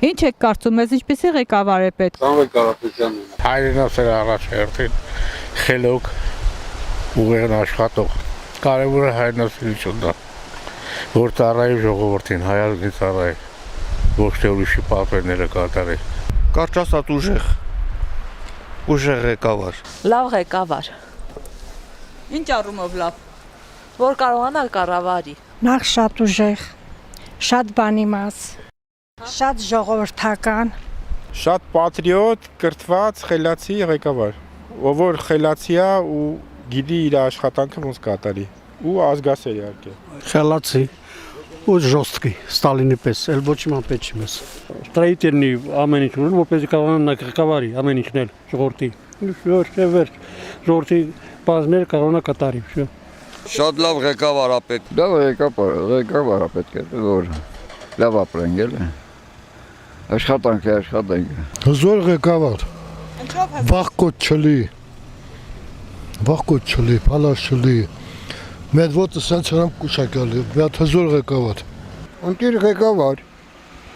Ինչ եք կարծում, ես ինչպեսի ղեկավար է պետք։ Սամվել Կարապետյանն է։ Հայրենասեր առաջերտին խելոք ուղեղն աշխատող։ Կարևորը հայրենասիրությունն է, որ ծառայի ժողովրդին, հայազգին ծառայի, ոչ թե ուրիշի պատվերները կատարի։ Կարճ ասած ուժեղ ղեկավար։ Լավ ղեկավար, Ինչ առումով լավ։ որ կարողանա կառավարի։ Նախ շատ ուժեղ, շատ բանիմաց, շատ ժողովրդական, Շատ պատրիոտ, կրթված, խելացի ղեկավար, ով որ խելացի է ու գիտի իր աշխատանքը ոնց կատարի ու ազգասեր իհարկե։ Խելացի ու ժոստկի, Ստալինի պես, էլ ոչ իմ անպետ չի մեզ։ Ստրայիտերնի ամեն ինչ ունել, որպեսզի կարողանա ղեկավարի ամեն ինչն էլ ժողովրդի։ Վերջ, ժողովրդի բազներ կարողանա կատարի։ Շատ լավ ղեկավար է պետք։ Լավ ղեկավար է պետք է, որ լավ ապրենք էլի։ Աշխատանք է աշխատենք։ Հզոր ղեկավար։ Վախկոտ չլի, փալաշ չլի։ Մեր ոտը սենց հրամ կուշակալի, միատ հզոր ղեկավար։ Ընտիր ղեկավար,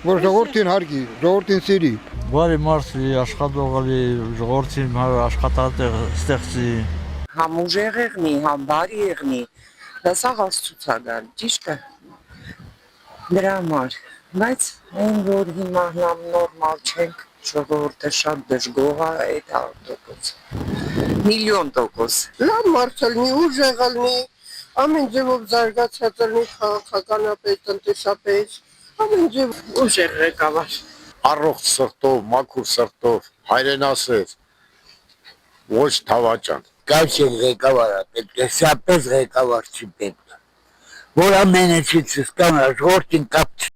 որ ժողովրդին հարգի, ժողովրդին սիրի։ Բարի մարդ աշխատողալի, ժողովրդին աշխատատեղ ստեղծի։ Համուժեղ եղնի, բարի եղնի, դա սաղ աստուծագալ, ճիշտ է, դրա համար, բայց այն, որ հիմա նորմալ չենք, ժողովորդը շատ դժգող է, այդ տոկոս, միլիոն տոկոս։ լավ մարդ ալնի, ուժեղ ալնի, ամեն ձևով զարգացած ալնի քաղաքականապես, տնտեսապես, ամեն ձև ուժեղ ղեկավար։ Առողջ սրտով, մաքուր սրտով, հայրենասեր, ոչ թավաճան։ Կայքել ղեկավար է պետք է, սապես ղեկավար չի պետք, որ ամենեցից սկան ժողովրդին կապ